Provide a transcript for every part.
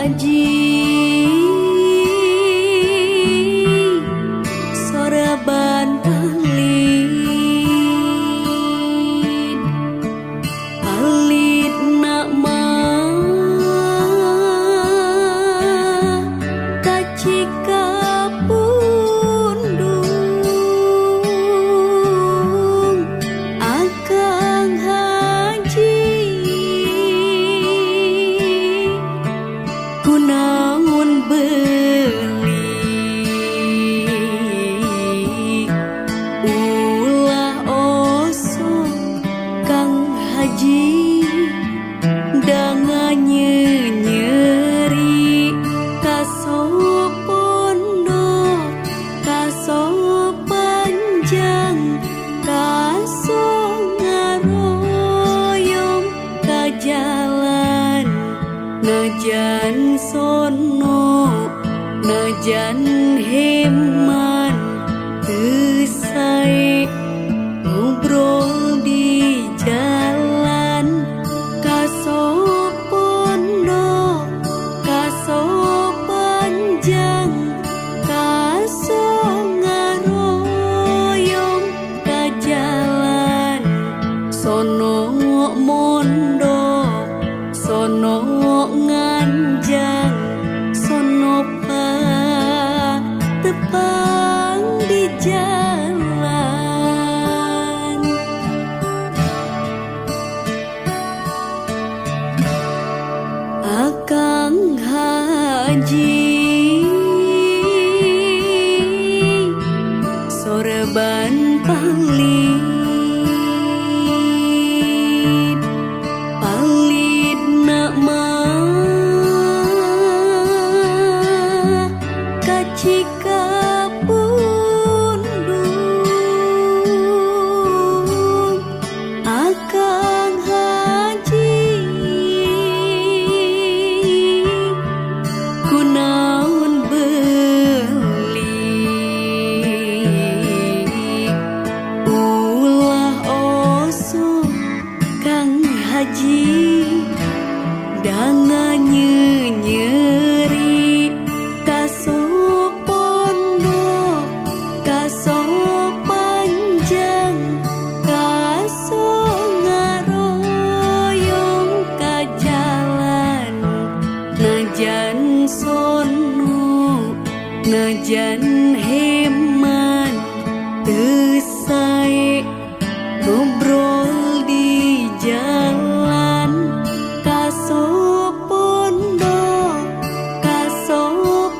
haji soreban palit nak mah kacika pundung akang haji kunaon beuli ulah osok kang haji dangannya nyeri kaso pondok kaso panjang kaso ngaroyong ka jalan najan sono najan heman teu sae ngobrol di jalan kaso pondok kaso panjang kaso ngaroyong ka jalan sono mondok sono nganjang sono tepang di jalan akang haji soreban palit nak mah kacika pundung akang haji kunaon beuli ulah osok kang haji dangannya nyeri kaso pondok kaso panjang kaso ngaroyong ka jalan najan sono najan heman teu sae ngobrol di jalan kaso pondok kaso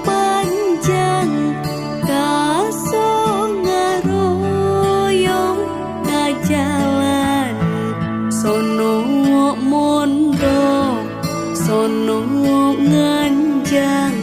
panjang kaso ngaroyong ka jalan sono mondok sono nganjang